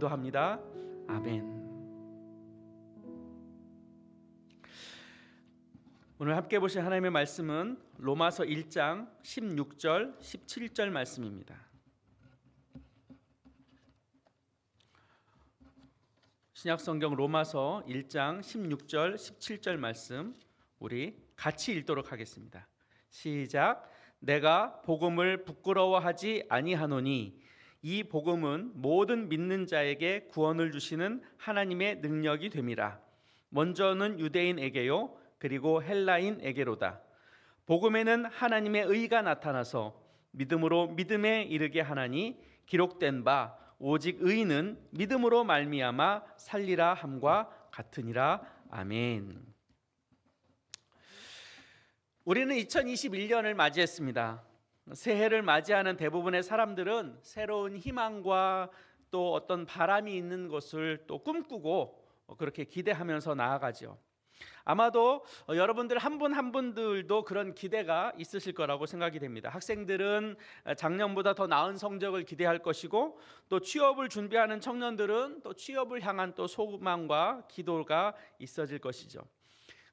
기도합니다. 아멘. 오늘 함께 보실 하나님의 말씀은 로마서 1장 16절 17절 말씀입니다. 신약성경 로마서 1장 16절 17절 말씀 우리 같이 읽도록 하겠습니다. 시작. 내가 복음을 부끄러워하지 아니하노니 이 복음은 모든 믿는 자에게 구원을 주시는 하나님의 능력이 됨이라. 먼저는 유대인에게요 그리고 헬라인에게로다. 복음에는 하나님의 의가 나타나서 믿음으로 믿음에 이르게 하나니 기록된 바 오직 의인은 믿음으로 말미암아 살리라 함과 같으니라. 아멘. 우리는 2021년을 맞이했습니다. 새해를 맞이하는 대부분의 사람들은 새로운 희망과 또 어떤 바람이 있는 것을 또 꿈꾸고 그렇게 기대하면서 나아가죠. 아마도 여러분들 한 분 한 분들도 그런 기대가 있으실 거라고 생각이 됩니다. 학생들은 작년보다 더 나은 성적을 기대할 것이고, 또 취업을 준비하는 청년들은 또 취업을 향한 또 소망과 기도가 있어질 것이죠.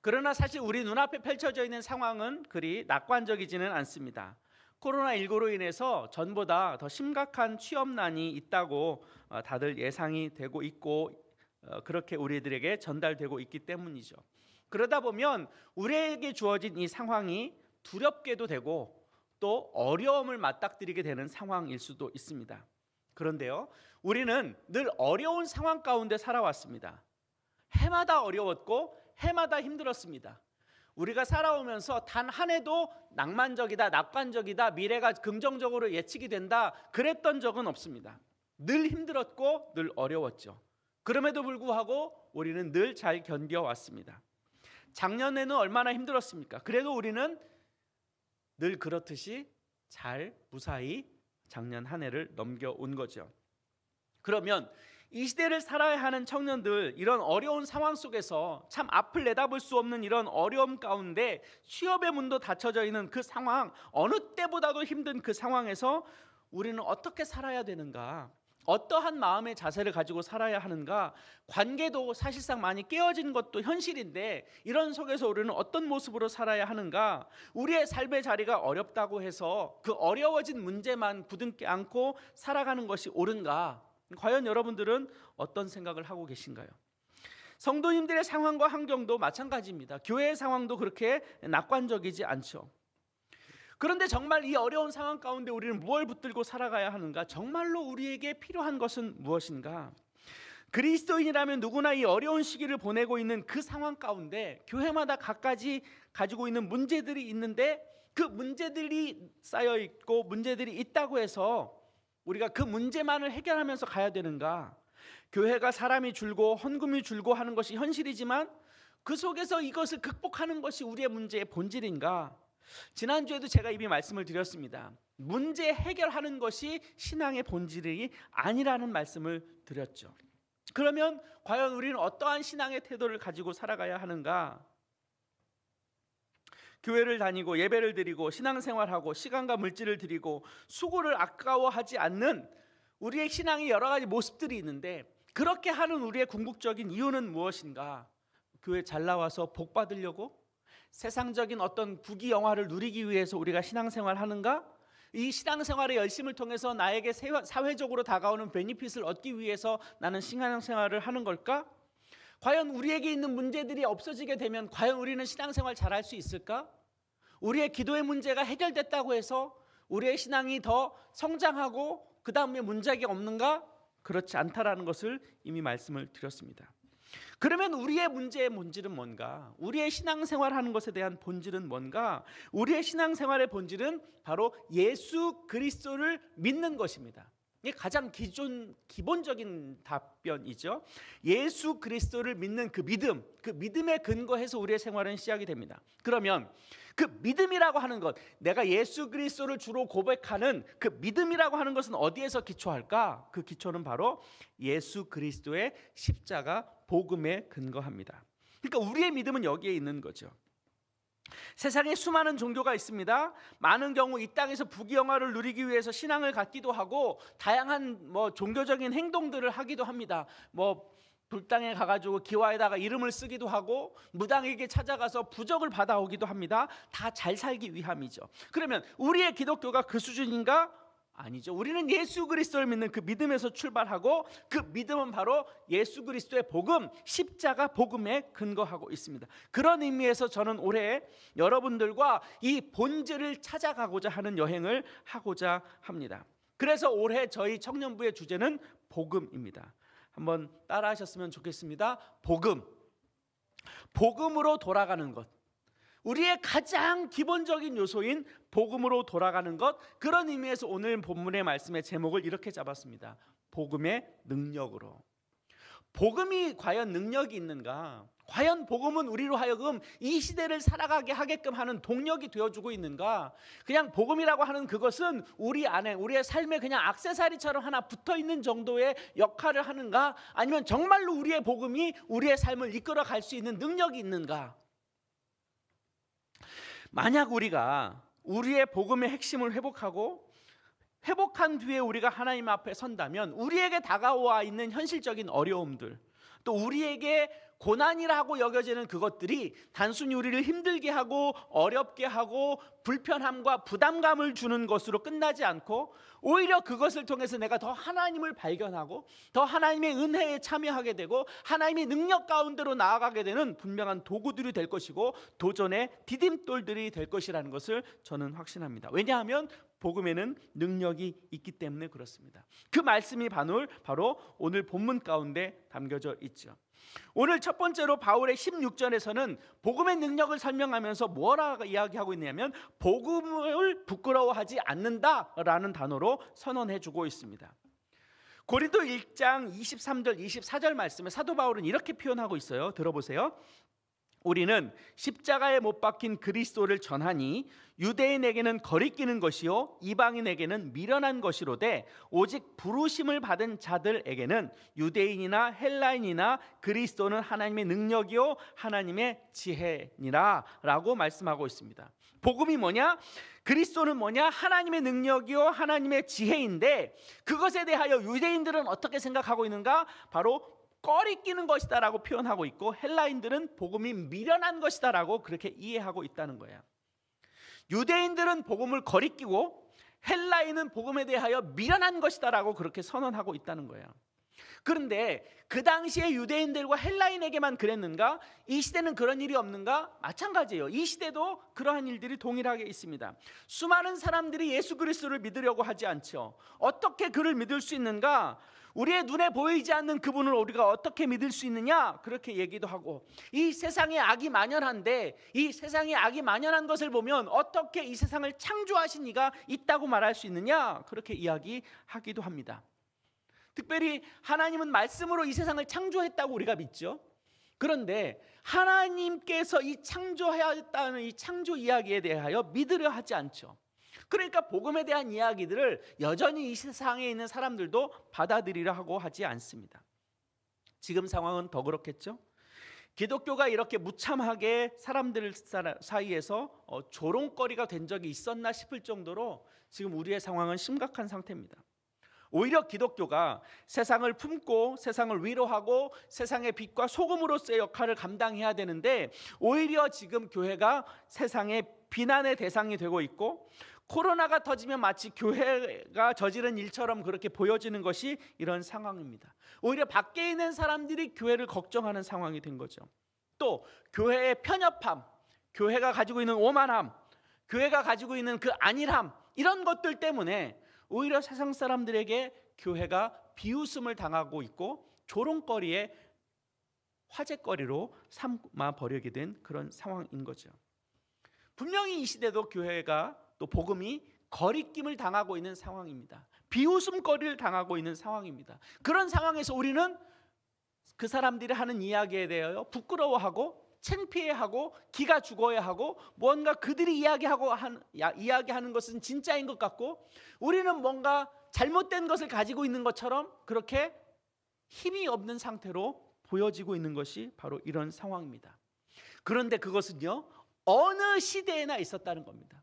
그러나 사실 우리 눈앞에 펼쳐져 있는 상황은 그리 낙관적이지는 않습니다. 코로나19로 인해서 전보다 더 심각한 취업난이 있다고 다들 예상이 되고 있고, 그렇게 우리들에게 전달되고 있기 때문이죠. 그러다 보면 우리에게 주어진 이 상황이 두렵게도 되고 또 어려움을 맞닥뜨리게 되는 상황일 수도 있습니다. 그런데요, 우리는 늘 어려운 상황 가운데 살아왔습니다. 해마다 어려웠고 해마다 힘들었습니다. 우리가 살아오면서 단 한 해도 낭만적이다, 낙관적이다, 미래가 긍정적으로 예측이 된다 그랬던 적은 없습니다. 늘 힘들었고 늘 어려웠죠. 그럼에도 불구하고 우리는 늘 잘 견뎌왔습니다. 작년에는 얼마나 힘들었습니까? 그래도 우리는 늘 그렇듯이 잘 무사히 작년 한 해를 넘겨온 거죠. 그러면 이 시대를 살아야 하는 청년들, 이런 어려운 상황 속에서 참 앞을 내다볼 수 없는 이런 어려움 가운데 취업의 문도 닫혀져 있는 그 상황, 어느 때보다도 힘든 그 상황에서 우리는 어떻게 살아야 되는가? 어떠한 마음의 자세를 가지고 살아야 하는가? 관계도 사실상 많이 깨어진 것도 현실인데 이런 속에서 우리는 어떤 모습으로 살아야 하는가? 우리의 삶의 자리가 어렵다고 해서 그 어려워진 문제만 부둥켜 안고 살아가는 것이 옳은가? 과연 여러분들은 어떤 생각을 하고 계신가요? 성도님들의 상황과 환경도 마찬가지입니다. 교회의 상황도 그렇게 낙관적이지 않죠. 그런데 정말 이 어려운 상황 가운데 우리는 무엇을 붙들고 살아가야 하는가? 정말로 우리에게 필요한 것은 무엇인가? 그리스도인이라면 누구나 이 어려운 시기를 보내고 있는 그 상황 가운데 교회마다 각가지 가지고 있는 문제들이 있는데, 그 문제들이 쌓여 있고 문제들이 있다고 해서 우리가 그 문제만을 해결하면서 가야 되는가? 교회가 사람이 줄고 헌금이 줄고 하는 것이 현실이지만 그 속에서 이것을 극복하는 것이 우리의 문제의 본질인가? 지난주에도 제가 이미 말씀을 드렸습니다. 문제 해결하는 것이 신앙의 본질이 아니라는 말씀을 드렸죠. 그러면 과연 우리는 어떠한 신앙의 태도를 가지고 살아가야 하는가? 교회를 다니고 예배를 드리고 신앙생활하고 시간과 물질을 드리고 수고를 아까워하지 않는 우리의 신앙의 여러 가지 모습들이 있는데, 그렇게 하는 우리의 궁극적인 이유는 무엇인가? 교회 잘 나와서 복 받으려고? 세상적인 어떤 부귀 영화를 누리기 위해서 우리가 신앙생활 하는가? 이 신앙생활의 열심을 통해서 나에게 사회적으로 다가오는 베니핏을 얻기 위해서 나는 신앙생활을 하는 걸까? 과연 우리에게 있는 문제들이 없어지게 되면 과연 우리는 신앙생활 잘할 수 있을까? 우리의 기도의 문제가 해결됐다고 해서 우리의 신앙이 더 성장하고 그 다음에 문제가 없는가? 그렇지 않다라는 것을 이미 말씀을 드렸습니다. 그러면 우리의 문제의 본질은 뭔가? 우리의 신앙생활 하는 것에 대한 본질은 뭔가? 우리의 신앙생활의 본질은 바로 예수 그리스도를 믿는 것입니다. 이게 가장 기본적인 답변이죠. 예수 그리스도를 믿는 그 믿음, 그 믿음에 근거해서 우리의 생활은 시작이 됩니다. 그러면 그 믿음이라고 하는 것, 내가 예수 그리스도를 주로 고백하는 그 믿음이라고 하는 것은 어디에서 기초할까? 그 기초는 바로 예수 그리스도의 십자가 복음에 근거합니다. 그러니까 우리의 믿음은 여기에 있는 거죠. 세상에 수많은 종교가 있습니다. 많은 경우 이 땅에서 부귀영화를 누리기 위해서 신앙을 갖기도 하고 다양한 종교적인 행동들을 하기도 합니다. 불당에 가가지고 기와에다가 이름을 쓰기도 하고 무당에게 찾아가서 부적을 받아오기도 합니다. 다 잘 살기 위함이죠. 그러면 우리의 기독교가 그 수준인가? 아니죠. 우리는 예수 그리스도를 믿는 그 믿음에서 출발하고 그 믿음은 바로 예수 그리스도의 복음, 십자가 복음에 근거하고 있습니다. 그런 의미에서 저는 올해 여러분들과 이 본질을 찾아가고자 하는 여행을 하고자 합니다. 그래서 올해 저희 청년부의 주제는 복음입니다. 한번 따라 하셨으면 좋겠습니다. 복음. 복음으로 돌아가는 것. 우리의 가장 기본적인 요소인 복음으로 돌아가는 것, 그런 의미에서 오늘 본문의 말씀의 제목을 이렇게 잡았습니다. 복음의 능력으로. 복음이 과연 능력이 있는가? 과연 복음은 우리로 하여금 이 시대를 살아가게 하게끔 하는 동력이 되어주고 있는가? 그냥 복음이라고 하는 그것은 우리 안에, 우리의 삶에 그냥 액세서리처럼 하나 붙어있는 정도의 역할을 하는가? 아니면 정말로 우리의 복음이 우리의 삶을 이끌어 갈 수 있는 능력이 있는가? 만약 우리가 우리의 복음의 핵심을 회복한 뒤에 우리가 하나님 앞에 선다면 우리에게 다가와 있는 현실적인 어려움들, 또 우리에게 고난이라고 여겨지는 그것들이 단순히 우리를 힘들게 하고 어렵게 하고 불편함과 부담감을 주는 것으로 끝나지 않고 오히려 그것을 통해서 내가 더 하나님을 발견하고 더 하나님의 은혜에 참여하게 되고 하나님의 능력 가운데로 나아가게 되는 분명한 도구들이 될 것이고 도전의 디딤돌들이 될 것이라는 것을 저는 확신합니다. 왜냐하면 복음에는 능력이 있기 때문에 그렇습니다. 그 말씀이 바로 오늘 본문 가운데 담겨져 있죠. 오늘 첫 번째로 바울의 16절에서는 복음의 능력을 설명하면서 뭐라고 이야기하고 있냐면 복음을 부끄러워하지 않는다라는 단어로 선언해주고 있습니다. 고린도 1장 23절 24절 말씀에 사도 바울은 이렇게 표현하고 있어요. 들어보세요. 우리는 십자가에 못 박힌 그리스도를 전하니 유대인에게는 거리끼는 것이요 이방인에게는 미련한 것이로되 오직 부르심을 받은 자들에게는 유대인이나 헬라인이나 그리스도는 하나님의 능력이요 하나님의 지혜니라 라고 말씀하고 있습니다. 복음이 뭐냐? 그리스도는 뭐냐? 하나님의 능력이요 하나님의 지혜인데 그것에 대하여 유대인들은 어떻게 생각하고 있는가? 바로 꺼리끼는 것이다 라고 표현하고 있고 헬라인들은 복음이 미련한 것이다 라고 그렇게 이해하고 있다는 거예요. 유대인들은 복음을 거리끼고 헬라인은 복음에 대하여 미련한 것이다 라고 그렇게 선언하고 있다는 거예요. 그런데 그 당시에 유대인들과 헬라인에게만 그랬는가? 이 시대는 그런 일이 없는가? 마찬가지예요. 이 시대도 그러한 일들이 동일하게 있습니다. 수많은 사람들이 예수 그리스도를 믿으려고 하지 않죠. 어떻게 그를 믿을 수 있는가? 우리의 눈에 보이지 않는 그분을 우리가 어떻게 믿을 수 있느냐? 그렇게 얘기도 하고 이 세상에 악이 만연한데 이 세상에 악이 만연한 것을 보면 어떻게 이 세상을 창조하신 이가 있다고 말할 수 있느냐? 그렇게 이야기하기도 합니다. 특별히 하나님은 말씀으로 이 세상을 창조했다고 우리가 믿죠. 그런데 하나님께서 이 창조하였다는 이 창조 이야기에 대하여 믿으려 하지 않죠. 그러니까 복음에 대한 이야기들을 여전히 이 세상에 있는 사람들도 받아들이려 하고 하지 않습니다. 지금 상황은 더 그렇겠죠. 기독교가 이렇게 무참하게 사람들 사이에서 조롱거리가 된 적이 있었나 싶을 정도로 지금 우리의 상황은 심각한 상태입니다. 오히려 기독교가 세상을 품고 세상을 위로하고 세상의 빛과 소금으로서의 역할을 감당해야 되는데 오히려 지금 교회가 세상의 비난의 대상이 되고 있고 코로나가 터지면 마치 교회가 저지른 일처럼 그렇게 보여지는 것이 이런 상황입니다. 오히려 밖에 있는 사람들이 교회를 걱정하는 상황이 된 거죠. 또 교회의 편협함, 교회가 가지고 있는 오만함, 교회가 가지고 있는 그 안일함, 이런 것들 때문에 오히려 세상 사람들에게 교회가 비웃음을 당하고 있고 조롱거리의 화제거리로 삼아 버리게 된 그런 상황인 거죠. 분명히 이 시대도 교회가 또 복음이 거리낌을 당하고 있는 상황입니다. 비웃음거리를 당하고 있는 상황입니다. 그런 상황에서 우리는 그 사람들이 하는 이야기에 대하여 부끄러워하고 창피해하고 기가 죽어야 하고 뭔가 그들이 이야기하는 것은 진짜인 것 같고 우리는 뭔가 잘못된 것을 가지고 있는 것처럼 그렇게 힘이 없는 상태로 보여지고 있는 것이 바로 이런 상황입니다. 그런데 그것은요 어느 시대에나 있었다는 겁니다.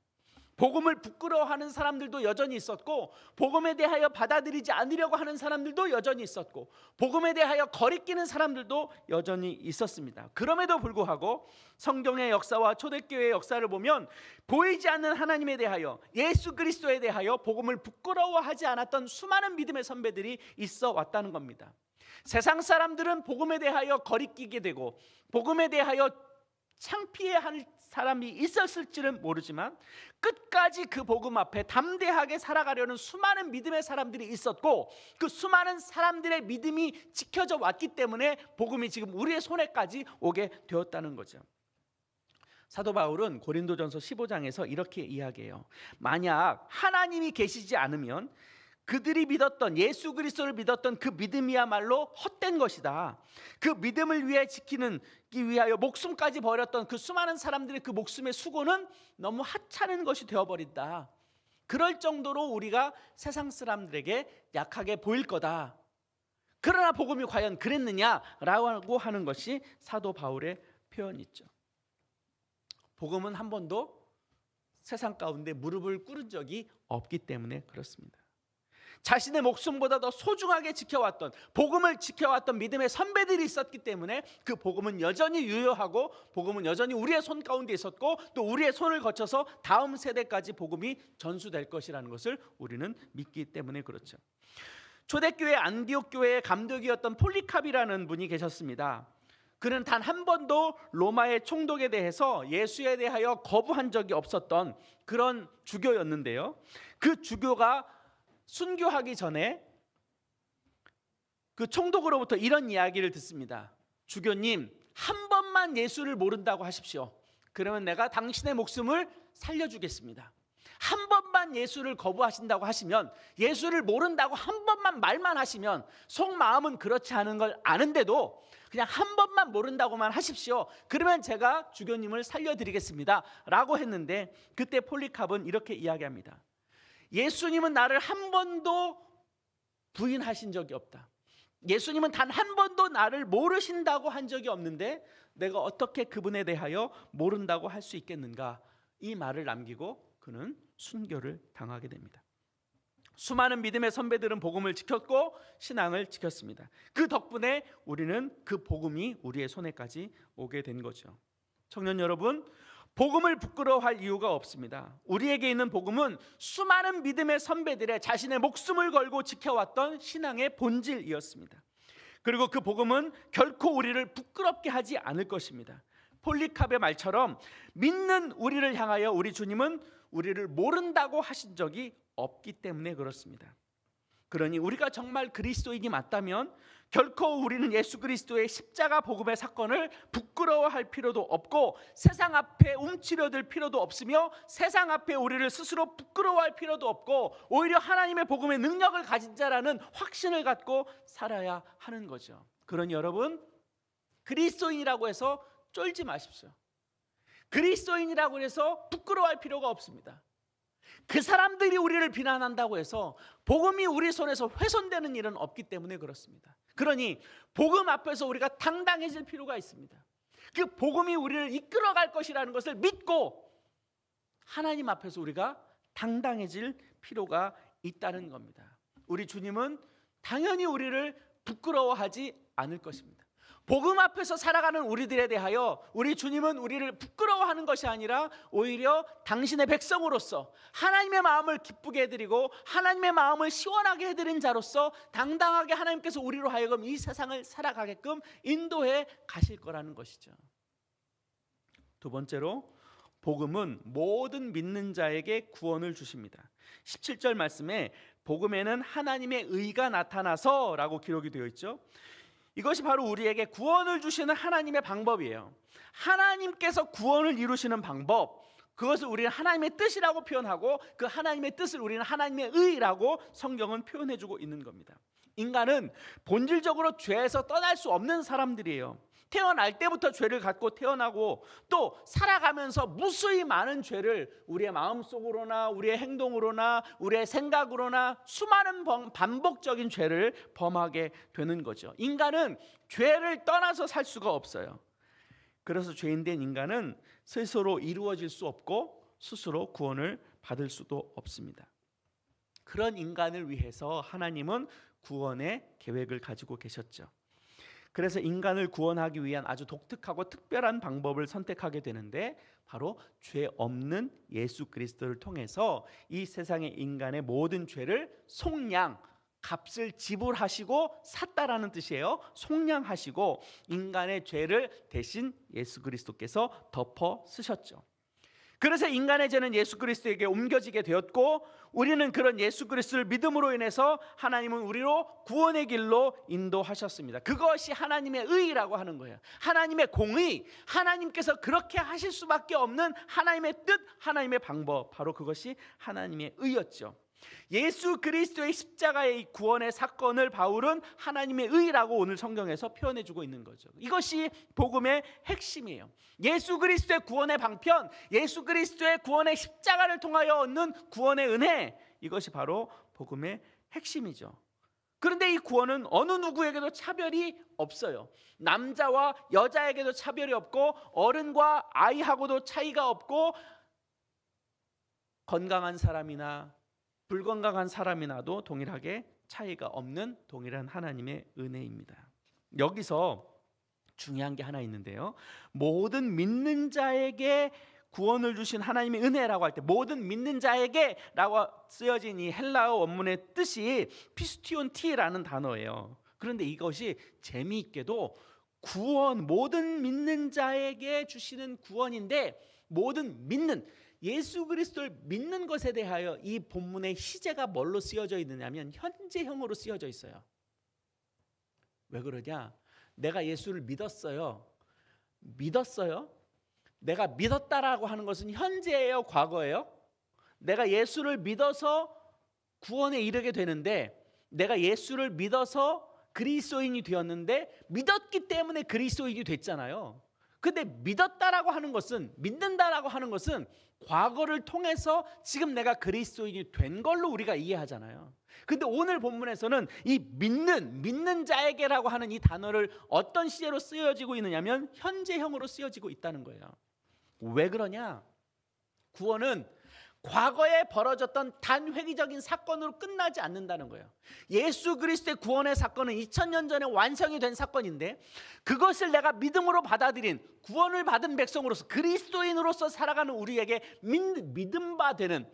복음을 부끄러워하는 사람들도 여전히 있었고, 복음에 대하여 받아들이지 않으려고 하는 사람들도 여전히 있었고, 복음에 대하여 거리끼는 사람들도 여전히 있었습니다. 그럼에도 불구하고 성경의 역사와 초대교회의 역사를 보면 보이지 않는 하나님에 대하여, 예수 그리스도에 대하여 복음을 부끄러워하지 않았던 수많은 믿음의 선배들이 있어 왔다는 겁니다. 세상 사람들은 복음에 대하여 거리끼게 되고 복음에 대하여 창피해할 사람이 있었을지는 모르지만 끝까지 그 복음 앞에 담대하게 살아가려는 수많은 믿음의 사람들이 있었고, 그 수많은 사람들의 믿음이 지켜져 왔기 때문에 복음이 지금 우리의 손에까지 오게 되었다는 거죠. 사도 바울은 고린도전서 15장에서 이렇게 이야기해요. 만약 하나님이 계시지 않으면 그들이 믿었던, 예수 그리스도를 믿었던 그 믿음이야말로 헛된 것이다. 그 믿음을 위해 지키기 위하여 목숨까지 버렸던 그 수많은 사람들의 그 목숨의 수고는 너무 하찮은 것이 되어버린다. 그럴 정도로 우리가 세상 사람들에게 약하게 보일 거다. 그러나 복음이 과연 그랬느냐라고 하는 것이 사도 바울의 표현이죠. 복음은 한 번도 세상 가운데 무릎을 꿇은 적이 없기 때문에 그렇습니다. 자신의 목숨보다 더 소중하게 지켜왔던, 복음을 지켜왔던 믿음의 선배들이 있었기 때문에 그 복음은 여전히 유효하고, 복음은 여전히 우리의 손 가운데 있었고, 또 우리의 손을 거쳐서 다음 세대까지 복음이 전수될 것이라는 것을 우리는 믿기 때문에 그렇죠. 초대교회 안디옥 교회의 감독이었던 폴리캅이라는 분이 계셨습니다. 그는 단 한 번도 로마의 총독에 대해서 예수에 대하여 거부한 적이 없었던 그런 주교였는데요. 그 주교가 순교하기 전에 그 총독으로부터 이런 이야기를 듣습니다. 주교님, 한 번만 예수를 모른다고 하십시오. 그러면 내가 당신의 목숨을 살려주겠습니다. 한 번만 예수를 거부하신다고 하시면, 예수를 모른다고 한 번만 말만 하시면, 속마음은 그렇지 않은 걸 아는데도 그냥 한 번만 모른다고만 하십시오. 그러면 제가 주교님을 살려드리겠습니다 라고 했는데, 그때 폴리캅은 이렇게 이야기합니다. 예수님은 나를 한 번도 부인하신 적이 없다. 예수님은 단 한 번도 나를 모르신다고 한 적이 없는데 내가 어떻게 그분에 대하여 모른다고 할 수 있겠는가? 이 말을 남기고 그는 순교를 당하게 됩니다. 수많은 믿음의 선배들은 복음을 지켰고 신앙을 지켰습니다. 그 덕분에 우리는 그 복음이 우리의 손에까지 오게 된 거죠. 청년 여러분, 복음을 부끄러워할 이유가 없습니다. 우리에게 있는 복음은 수많은 믿음의 선배들의 자신의 목숨을 걸고 지켜왔던 신앙의 본질이었습니다. 그리고 그 복음은 결코 우리를 부끄럽게 하지 않을 것입니다. 폴리캅의 말처럼 믿는 우리를 향하여 우리 주님은 우리를 모른다고 하신 적이 없기 때문에 그렇습니다. 그러니 우리가 정말 그리스도인이 맞다면 결코 우리는 예수 그리스도의 십자가 복음의 사건을 부끄러워할 필요도 없고, 세상 앞에 움츠려들 필요도 없으며, 세상 앞에 우리를 스스로 부끄러워할 필요도 없고, 오히려 하나님의 복음의 능력을 가진 자라는 확신을 갖고 살아야 하는 거죠. 그러니 여러분, 그리스도인이라고 해서 쫄지 마십시오. 그리스도인이라고 해서 부끄러워할 필요가 없습니다. 그 사람들이 우리를 비난한다고 해서 복음이 우리 손에서 훼손되는 일은 없기 때문에 그렇습니다. 그러니 복음 앞에서 우리가 당당해질 필요가 있습니다. 그 복음이 우리를 이끌어갈 것이라는 것을 믿고 하나님 앞에서 우리가 당당해질 필요가 있다는 겁니다. 우리 주님은 당연히 우리를 부끄러워하지 않을 것입니다. 복음 앞에서 살아가는 우리들에 대하여 우리 주님은 우리를 부끄러워하는 것이 아니라 오히려 당신의 백성으로서 하나님의 마음을 기쁘게 해드리고 하나님의 마음을 시원하게 해드린 자로서 당당하게 하나님께서 우리로 하여금 이 세상을 살아가게끔 인도해 가실 거라는 것이죠. 두 번째로, 복음은 모든 믿는 자에게 구원을 주십니다. 17절 말씀에 복음에는 하나님의 의가 나타나서 라고 기록이 되어 있죠. 이것이 바로 우리에게 구원을 주시는 하나님의 방법이에요. 하나님께서 구원을 이루시는 방법, 그것을 우리는 하나님의 뜻이라고 표현하고 그 하나님의 뜻을 우리는 하나님의 의라고 성경은 표현해주고 있는 겁니다. 인간은 본질적으로 죄에서 떠날 수 없는 사람들이에요. 태어날 때부터 죄를 갖고 태어나고 또 살아가면서 무수히 많은 죄를 우리의 마음속으로나 우리의 행동으로나 우리의 생각으로나 수많은 반복적인 죄를 범하게 되는 거죠. 인간은 죄를 떠나서 살 수가 없어요. 그래서 죄인된 인간은 스스로 이루어질 수 없고 스스로 구원을 받을 수도 없습니다. 그런 인간을 위해서 하나님은 구원의 계획을 가지고 계셨죠. 그래서 인간을 구원하기 위한 아주 독특하고 특별한 방법을 선택하게 되는데 바로 죄 없는 예수 그리스도를 통해서 이 세상의 인간의 모든 죄를 속량, 값을 지불하시고 샀다라는 뜻이에요. 속량하시고 인간의 죄를 대신 예수 그리스도께서 덮어 쓰셨죠. 그래서 인간의 죄는 예수 그리스도에게 옮겨지게 되었고 우리는 그런 예수 그리스도를 믿음으로 인해서 하나님은 우리로 구원의 길로 인도하셨습니다. 그것이 하나님의 의라고 하는 거예요. 하나님의 공의, 하나님께서 그렇게 하실 수밖에 없는 하나님의 뜻, 하나님의 방법, 바로 그것이 하나님의 의였죠. 예수 그리스도의 십자가의 구원의 사건을 바울은 하나님의 의라고 오늘 성경에서 표현해주고 있는 거죠. 이것이 복음의 핵심이에요. 예수 그리스도의 구원의 방편, 예수 그리스도의 구원의 십자가를 통하여 얻는 구원의 은혜, 이것이 바로 복음의 핵심이죠. 그런데 이 구원은 어느 누구에게도 차별이 없어요. 남자와 여자에게도 차별이 없고 어른과 아이하고도 차이가 없고 건강한 사람이나 불건강한 사람이나도 동일하게 차이가 없는 동일한 하나님의 은혜입니다. 여기서 중요한 게 하나 있는데요. 모든 믿는 자에게 구원을 주신 하나님의 은혜라고 할 때 모든 믿는 자에게 라고 쓰여진 이 헬라어 원문의 뜻이 피스티온티라는 단어예요. 그런데 이것이 재미있게도 구원, 모든 믿는 자에게 주시는 구원인데 모든 믿는 예수 그리스도를 믿는 것에 대하여 이 본문의 시제가 뭘로 쓰여져 있느냐면 현재형으로 쓰여져 있어요. 왜 그러냐? 내가 예수를 믿었어요. 내가 믿었다라고 하는 것은 현재예요, 과거예요? 내가 예수를 믿어서 구원에 이르게 되는데 내가 예수를 믿어서 그리스도인이 되었는데 믿었기 때문에 그리스도인이 됐잖아요. 근데 믿었다라고 하는 것은, 믿는다라고 하는 것은 과거를 통해서 지금 내가 그리스도인이 된 걸로 우리가 이해하잖아요. 근데 오늘 본문에서는 이 믿는 자에게라고 하는 이 단어를 어떤 시제로 쓰여지고 있느냐면 현재형으로 쓰여지고 있다는 거예요. 왜 그러냐? 구원은 과거에 벌어졌던 단회기적인 사건으로 끝나지 않는다는 거예요. 예수 그리스도의 구원의 사건은 2000년 전에 완성이 된 사건인데 그것을 내가 믿음으로 받아들인 구원을 받은 백성으로서 그리스도인으로서 살아가는 우리에게 믿음 바 되는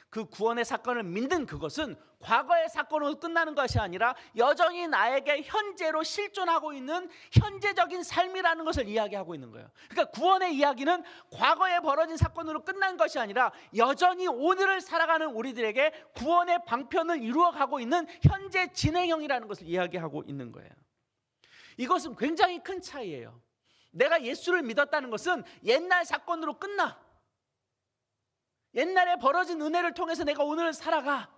그 구원의 사건을 믿는 그것은 과거의 사건으로 끝나는 것이 아니라 여전히 나에게 현재로 실존하고 있는 현재적인 삶이라는 것을 이야기하고 있는 거예요. 그러니까 구원의 이야기는 과거에 벌어진 사건으로 끝난 것이 아니라 여전히 오늘을 살아가는 우리들에게 구원의 방편을 이루어가고 있는 현재 진행형이라는 것을 이야기하고 있는 거예요. 이것은 굉장히 큰 차이예요. 내가 예수를 믿었다는 것은 옛날 사건으로 끝나. 옛날에 벌어진 은혜를 통해서 내가 오늘을 살아가.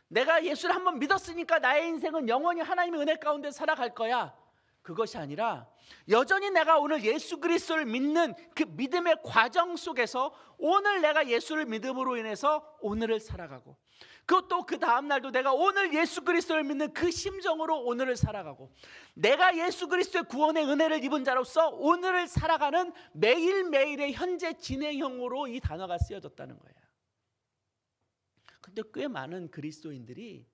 내가 예수를 한번 믿었으니까 나의 인생은 영원히 하나님의 은혜 가운데 살아갈 거야. 그것이 아니라 여전히 내가 오늘 예수 그리스도를 믿는 그 믿음의 과정 속에서 오늘 내가 예수를 믿음으로 인해서 오늘을 살아가고 그것도 그 다음 날도 내가 오늘 예수 그리스도를 믿는 그 심정으로 오늘을 살아가고 내가 예수 그리스도의 구원의 은혜를 입은 자로서 오늘을 살아가는 매일매일의 현재 진행형으로 이 단어가 쓰여졌다는 거예요. 근데 꽤 많은 그리스도인들이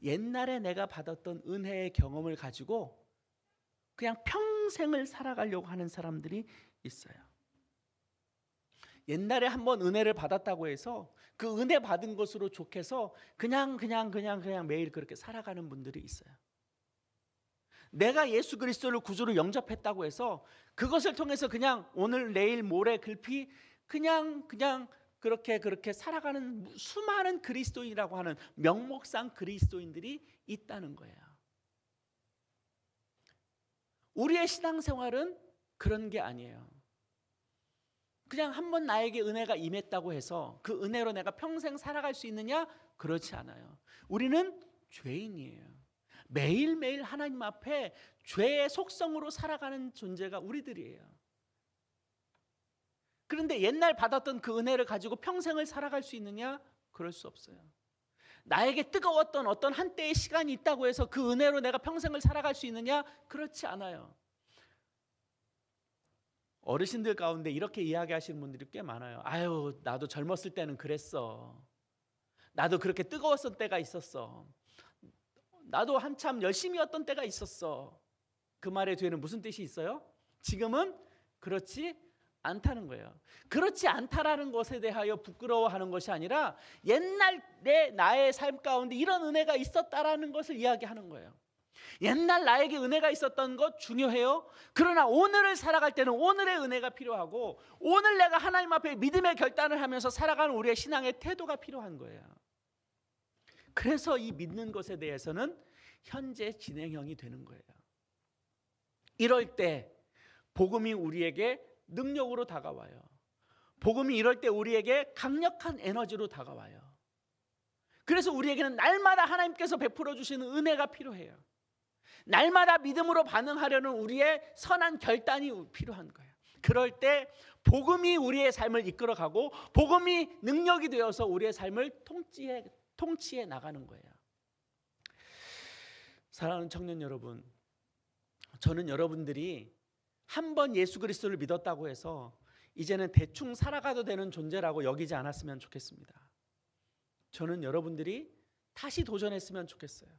옛날에 내가 받았던 은혜의 경험을 가지고 그냥 평생을 살아가려고 하는 사람들이 있어요. 옛날에 한번 은혜를 받았다고 해서 그 은혜 받은 것으로 족해서 그냥 매일 그렇게 살아가는 분들이 있어요. 내가 예수 그리스도를 구주로 영접했다고 해서 그것을 통해서 그냥 오늘 내일 모레 글피 그냥 그렇게 살아가는 수많은 그리스도인이라고 하는 명목상 그리스도인들이 있다는 거예요. 우리의 신앙생활은 그런 게 아니에요. 그냥 한번 나에게 은혜가 임했다고 해서 그 은혜로 내가 평생 살아갈 수 있느냐? 그렇지 않아요. 우리는 죄인이에요. 매일매일 하나님 앞에 죄의 속성으로 살아가는 존재가 우리들이에요. 그런데 옛날 받았던 그 은혜를 가지고 평생을 살아갈 수 있느냐? 그럴 수 없어요. 나에게 뜨거웠던 어떤 한때의 시간이 있다고 해서 그 은혜로 내가 평생을 살아갈 수 있느냐? 그렇지 않아요. 어르신들 가운데 이렇게 이야기하시는 분들이 꽤 많아요. 아유, 나도 젊었을 때는 그랬어. 나도 그렇게 뜨거웠던 때가 있었어. 나도 한참 열심히였던 때가 있었어. 그 말의 뒤에는 무슨 뜻이 있어요? 지금은 그렇지 않다는 거예요. 그렇지 않다라는 것에 대하여 부끄러워하는 것이 아니라 옛날 나의 삶 가운데 이런 은혜가 있었다라는 것을 이야기하는 거예요. 옛날 나에게 은혜가 있었던 것 중요해요. 그러나 오늘을 살아갈 때는 오늘의 은혜가 필요하고, 오늘 내가 하나님 앞에 믿음의 결단을 하면서 살아가는 우리의 신앙의 태도가 필요한 거예요. 그래서 이 믿는 것에 대해서는 현재 진행형이 되는 거예요. 이럴 때 복음이 우리에게 능력으로 다가와요. 복음이 이럴 때 우리에게 강력한 에너지로 다가와요. 그래서 우리에게는 날마다 하나님께서 베풀어 주시는 은혜가 필요해요. 날마다 믿음으로 반응하려는 우리의 선한 결단이 필요한 거예요. 그럴 때 복음이 우리의 삶을 이끌어가고 복음이 능력이 되어서 우리의 삶을 통치해 나가는 거예요. 사랑하는 청년 여러분, 저는 여러분들이 한번 예수 그리스도를 믿었다고 해서 이제는 대충 살아가도 되는 존재라고 여기지 않았으면 좋겠습니다. 저는 여러분들이 다시 도전했으면 좋겠어요.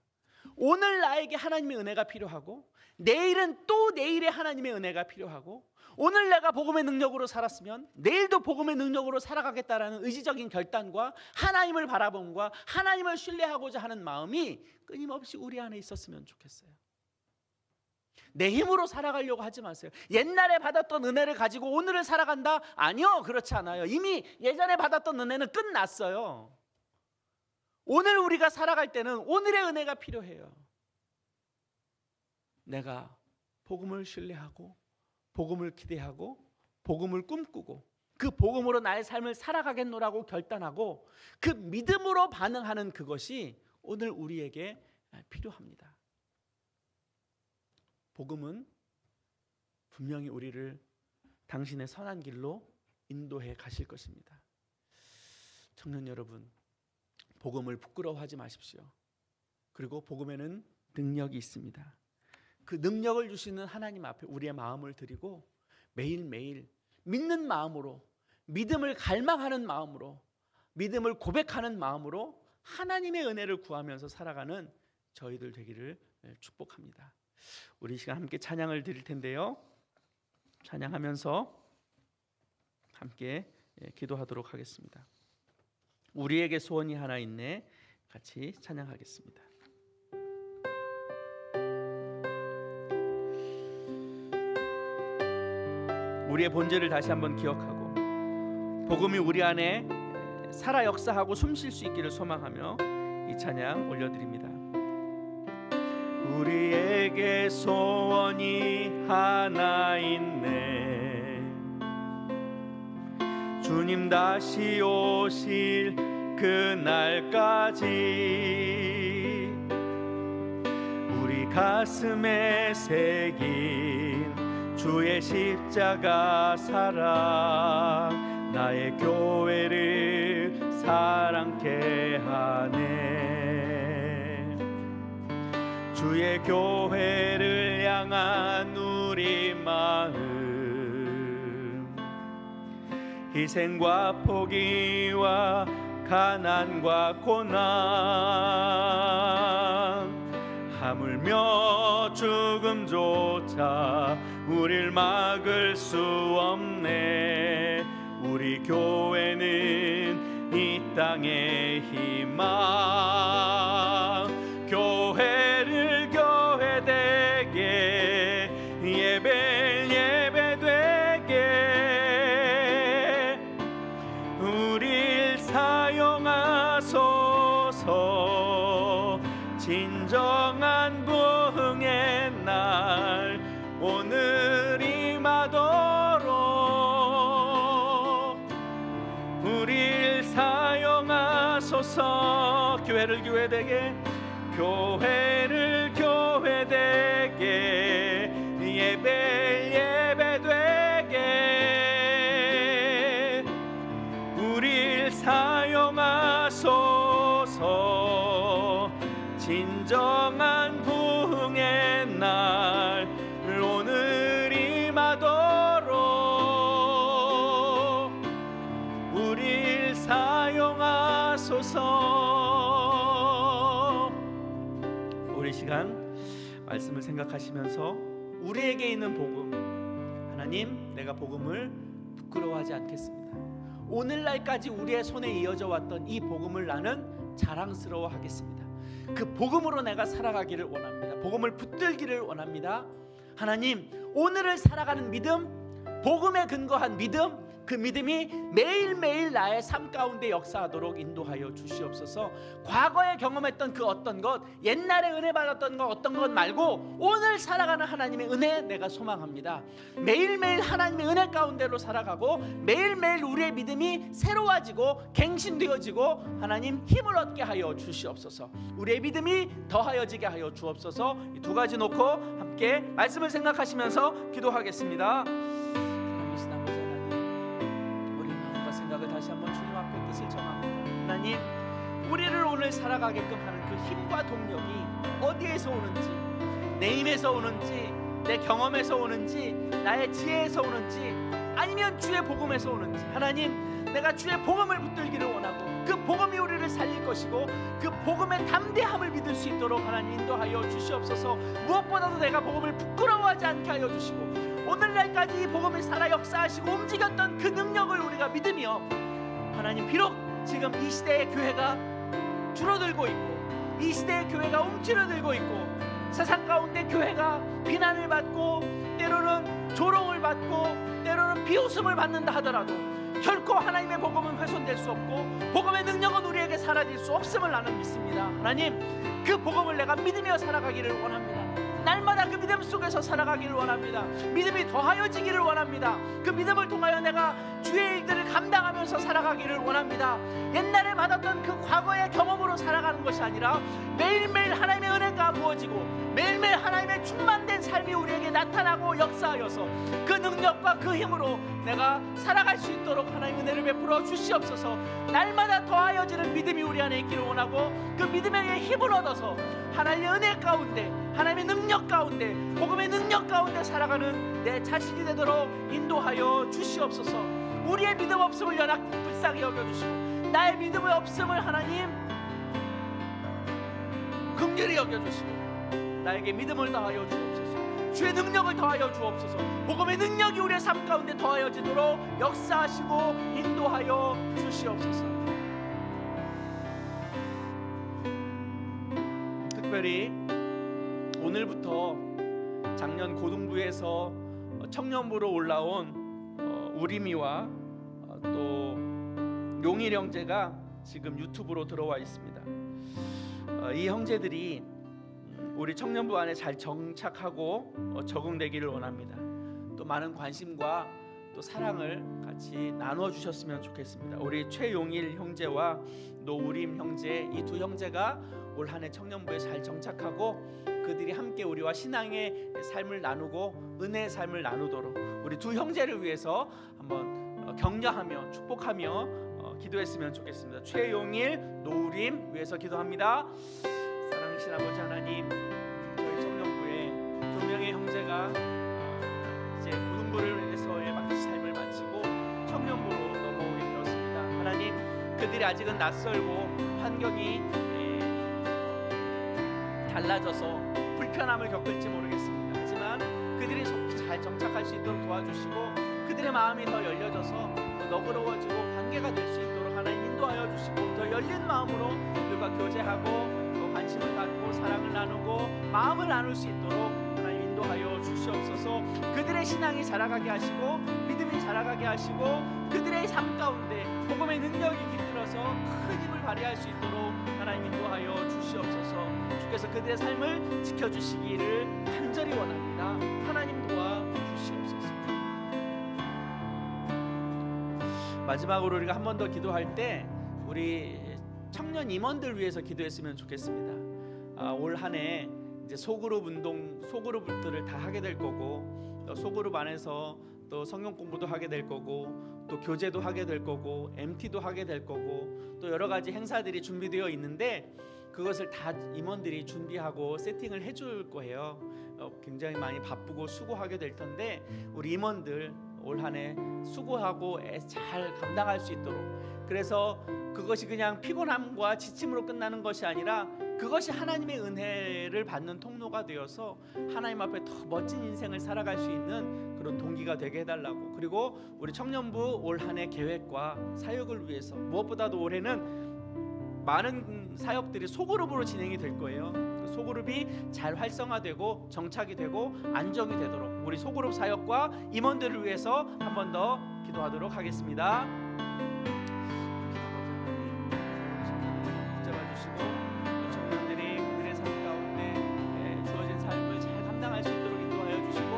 오늘 나에게 하나님의 은혜가 필요하고, 내일은 또 내일의 하나님의 은혜가 필요하고, 오늘 내가 복음의 능력으로 살았으면 내일도 복음의 능력으로 살아가겠다라는 의지적인 결단과 하나님을 바라봄과 하나님을 신뢰하고자 하는 마음이 끊임없이 우리 안에 있었으면 좋겠어요. 내 힘으로 살아가려고 하지 마세요. 옛날에 받았던 은혜를 가지고 오늘을 살아간다? 아니요, 그렇지 않아요. 이미 예전에 받았던 은혜는 끝났어요. 오늘 우리가 살아갈 때는 오늘의 은혜가 필요해요. 내가 복음을 신뢰하고 복음을 기대하고 복음을 꿈꾸고 그 복음으로 나의 삶을 살아가겠노라고 결단하고 그 믿음으로 반응하는 그것이 오늘 우리에게 필요합니다. 복음은 분명히 우리를 당신의 선한 길로 인도해 가실 것입니다. 청년 여러분, 복음을 부끄러워하지 마십시오. 그리고 복음에는 능력이 있습니다. 그 능력을 주시는 하나님 앞에 우리의 마음을 드리고 매일매일 믿는 마음으로, 믿음을 갈망하는 마음으로, 믿음을 고백하는 마음으로 하나님의 은혜를 구하면서 살아가는 저희들 되기를 축복합니다. 우리 시간 함께 찬양을 드릴 텐데요, 찬양하면서 함께 기도하도록 하겠습니다. 우리에게 소원이 하나 있네, 같이 찬양하겠습니다. 우리의 본질을 다시 한번 기억하고 복음이 우리 안에 살아 역사하고 숨쉴 수 있기를 소망하며 이 찬양 올려드립니다. 우리에게 소원이 하나 있네, 주님 다시 오실 그날까지 우리 가슴에 새긴 주의 십자가 사랑 나의 교회를 사랑케 하네. 주의 교회를 향한 우리 마음, 희생과 포기와 가난과 고난, 하물며 죽음조차 우릴 막을 수 없네. 우리 교회는 이 땅의 희망, 교회를 교회되게, 예배 되게 우릴 사용하소서. 진정한 부흥의 날 오늘 임하도록 우릴 사용하소서. 교회를 교회되게, 교회를 교회되게, 예배 되게 우릴 사용하소서. 진정한 부흥의 날 오늘 임하도록 시간 말씀을 생각하시면서 우리에게 있는 복음, 하나님, 내가 복음을 부끄러워하지 않겠습니다. 오늘날까지 우리의 손에 이어져 왔던 이 복음을 나는 자랑스러워하겠습니다. 그 복음으로 내가 살아가기를 원합니다. 복음을 붙들기를 원합니다. 하나님, 오늘을 살아가는 믿음, 복음에 근거한 믿음, 그 믿음이 매일매일 나의 삶 가운데 역사하도록 인도하여 주시옵소서. 과거에 경험했던 그 어떤 것, 옛날에 은혜 받았던 것 어떤 것 말고 오늘 살아가는 하나님의 은혜 내가 소망합니다. 매일매일 하나님의 은혜 가운데로 살아가고 매일매일 우리의 믿음이 새로워지고 갱신되어지고 하나님 힘을 얻게 하여 주시옵소서. 우리의 믿음이 더하여지게 하여 주옵소서. 이 두 가지 놓고 함께 말씀을 생각하시면서 기도하겠습니다. 다시 한번 주님 앞에 뜻을 정합니다. 하나님, 우리를 오늘 살아가게끔 하는 그 힘과 동력이 어디에서 오는지, 내 힘에서 오는지, 내 경험에서 오는지, 나의 지혜에서 오는지, 아니면 주의 복음에서 오는지, 하나님, 내가 주의 복음을 붙들기를 원하고 그 복음이 우리를 살릴 것이고 그 복음의 담대함을 믿을 수 있도록 하나님 인도하여 주시옵소서. 무엇보다도 내가 복음을 부끄러워하지 않게 하여 주시고 오늘날까지 이 복음을 살아 역사하시고 움직였던 그 능력을 우리가 믿으며 하나님, 비록 지금 이 시대의 교회가 줄어들고 있고 이 시대의 교회가 움츠러들고 있고 세상 가운데 교회가 비난을 받고 때로는 조롱을 받고 때로는 비웃음을 받는다 하더라도 결코 하나님의 복음은 훼손될 수 없고 복음의 능력은 우리에게 사라질 수 없음을 나는 믿습니다. 하나님, 그 복음을 내가 믿으며 살아가기를 원합니다. 날마다 그 믿음 속에서 살아가기를 원합니다. 믿음이 더하여지기를 원합니다. 그 믿음을 통하여 내가 주의 일들을 감당하면서 살아가기를 원합니다. 옛날에 받았던 그 과거의 경험으로 살아가는 것이 아니라 매일매일 하나님의 은혜가 부어지고 매일매일 하나님의 충만된 삶이 우리에게 나타나고 역사하여서 그 능력과 그 힘으로 내가 살아갈 수 있도록 하나님 은혜를 베풀어 주시옵소서. 날마다 더하여지는 믿음이 우리 안에 있기를 원하고 그 믿음의 힘을 얻어서 하나님의 은혜 가운데, 하나님의 능력 가운데, 복음의 능력 가운데 살아가는 내 자신이 되도록 인도하여 주시옵소서. 우리의 믿음 없음을 연약 불쌍히 여겨주시고 나의 믿음의 없음을 하나님 긍휼히 여겨주시고 나에게 믿음을 더하여 주옵소서. 주의 능력을 더하여 주옵소서. 복음의 능력이 우리의 삶 가운데 더하여지도록 역사하시고 인도하여 주시옵소서. 특별히 오늘부터 작년 고등부에서 청년부로 올라온 우리미와 또 용일 형제가 지금 유튜브로 들어와 있습니다. 이 형제들이 우리 청년부 안에 잘 정착하고 적응되기를 원합니다. 또 많은 관심과 또 사랑을 같이 나눠 주셨으면 좋겠습니다. 우리 최용일 형제와 노우림 형제, 이 두 형제가 올 한 해 청년부에 잘 정착하고 그들이 함께 우리와 신앙의 삶을 나누고 은혜의 삶을 나누도록 우리 두 형제를 위해서 한번 격려하며 축복하며 기도했으면 좋겠습니다. 최용일, 노우림 위해서 기도합니다. 사랑하신 아버지 하나님, 저희 청년부에 두 명의 형제가 이제 고등부를 해서의 삶을 마치고 청년부로 넘어오게 되었습니다. 하나님, 그들이 아직은 낯설고 환경이 달라져서 불편함을 겪을지 모르겠습니다. 하지만 그들이 잘 정착할 수 있도록 도와주시고 그들의 마음이 더 열려져서 더 너그러워지고 관계가 될 수 있도록 하나님 인도하여 주시고 더 열린 마음으로 그들과 교제하고 또 관심을 갖고 사랑을 나누고 마음을 나눌 수 있도록 하나님 인도하여 주시옵소서. 그들의 신앙이 자라가게 하시고 믿음이 자라가게 하시고 그들의 삶 가운데 복음의 능력이 깃들어서 큰 힘을 발휘할 수 있도록 하나님 인도하여 주시옵소서. 주께서 그들의 삶을 지켜주시기를 간절히 원합니다. 하나님 도와주시옵소서. 마지막으로 우리가 한 번 더 기도할 때 우리 청년 임원들 위해서 기도했으면 좋겠습니다. 올 한 해 이제 소그룹 운동, 소그룹들을 다 하게 될 거고 또 소그룹 안에서 또 성경 공부도 하게 될 거고 또 교제도 하게 될 거고 MT도 하게 될 거고 또 여러 가지 행사들이 준비되어 있는데 그것을 다 임원들이 준비하고 세팅을 해줄 거예요. 굉장히 많이 바쁘고 수고하게 될 텐데 우리 임원들 올 한 해 수고하고 잘 감당할 수 있도록, 그래서 그것이 그냥 피곤함과 지침으로 끝나는 것이 아니라 그것이 하나님의 은혜를 받는 통로가 되어서 하나님 앞에 더 멋진 인생을 살아갈 수 있는 그런 동기가 되게 해달라고. 그리고 우리 청년부 올 한 해 계획과 사역을 위해서 무엇보다도 올해는 많은 사역들이 소그룹으로 진행이 될 거예요. 그 소그룹이 잘 활성화되고 정착이 되고 안정이 되도록 우리 소그룹 사역과 임원들을 위해서 한 번 더 기도하도록 하겠습니다. 붙잡아주시고 청년들이 그들의 삶 가운데 주어진 삶을 잘 감당할 수 있도록 인도하여 주시고,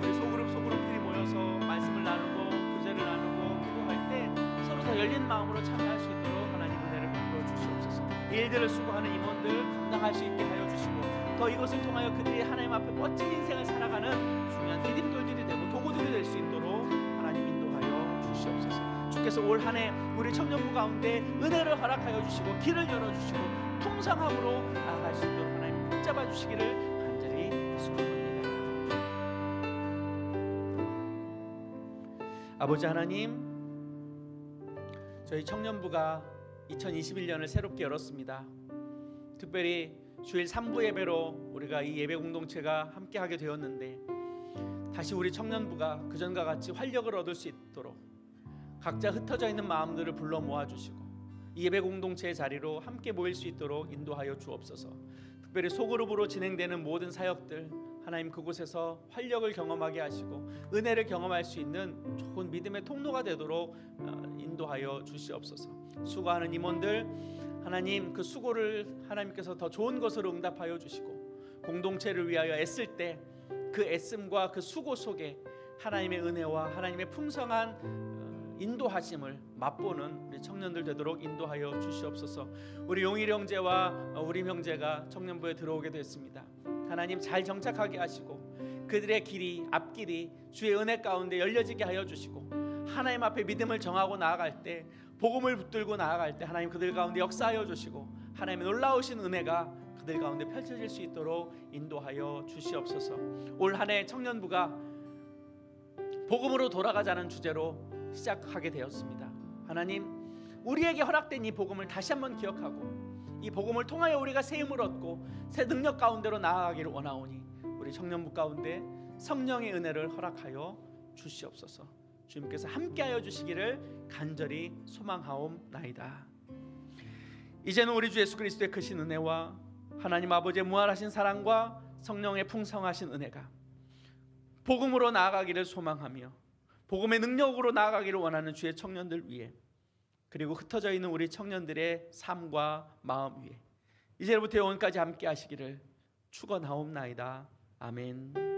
우리 소그룹들이 모여서 말씀을 나누고 교제를 나누고 기도할 때 서로 더 열린 마음으로 참여할 수 있도록 하나님 은혜를 베풀어 주시옵소서. 일들을 수고하는 임원들 감당할 수 있게 하여 주시고, 더 이것을 통하여 그들이 하나님 앞에 멋진 인생을 살아가는 중요한 디딤돌들이 되고 도구들이 될 수 있도록 하나님 인도하여 주시옵소서. 주께서 올 한 해 우리 청년부 가운데 은혜를 허락하여 주시고 길을 열어주시고 풍성함으로 나아갈 수 있도록 하나님 붙잡아 주시기를 간절히 소원합니다. 아버지 하나님, 저희 청년부가 2021년을 새롭게 열었습니다. 특별히 주일 3부 예배로 우리가 이 예배 공동체가 함께하게 되었는데, 다시 우리 청년부가 그전과 같이 활력을 얻을 수 있도록 각자 흩어져 있는 마음들을 불러 모아주시고 이 예배 공동체의 자리로 함께 모일 수 있도록 인도하여 주옵소서. 특별히 소그룹으로 진행되는 모든 사역들 하나님 그곳에서 활력을 경험하게 하시고 은혜를 경험할 수 있는 좋은 믿음의 통로가 되도록 인도하여 주시옵소서. 수고하는 임원들 하나님 그 수고를 하나님께서 더 좋은 것으로 응답하여 주시고, 공동체를 위하여 애쓸 때 그 애씀과 그 수고 속에 하나님의 은혜와 하나님의 풍성한 인도하심을 맛보는 우리 청년들 되도록 인도하여 주시옵소서. 우리 용일 형제와 우리 형제가 청년부에 들어오게 됐습니다. 하나님 잘 정착하게 하시고 그들의 길이 앞길이 주의 은혜 가운데 열려지게 하여 주시고, 하나님 앞에 믿음을 정하고 나아갈 때 복음을 붙들고 나아갈 때 하나님 그들 가운데 역사하여 주시고 하나님의 놀라우신 은혜가 그들 가운데 펼쳐질 수 있도록 인도하여 주시옵소서. 올 한 해 청년부가 복음으로 돌아가자는 주제로 시작하게 되었습니다. 하나님 우리에게 허락된 이 복음을 다시 한번 기억하고 이 복음을 통하여 우리가 새 힘을 얻고 새 능력 가운데로 나아가기를 원하오니 우리 청년부 가운데 성령의 은혜를 허락하여 주시옵소서. 주님께서 함께하여 주시기를 간절히 소망하옵나이다. 이제는 우리 주 예수 그리스도의 크신 은혜와 하나님 아버지의 무한하신 사랑과 성령의 풍성하신 은혜가 복음으로 나아가기를 소망하며 복음의 능력으로 나아가기를 원하는 주의 청년들 위해, 그리고 흩어져 있는 우리 청년들의 삶과 마음 위에 이제부터 영원까지 함께 하시기를 축원하옵나이다. 아멘.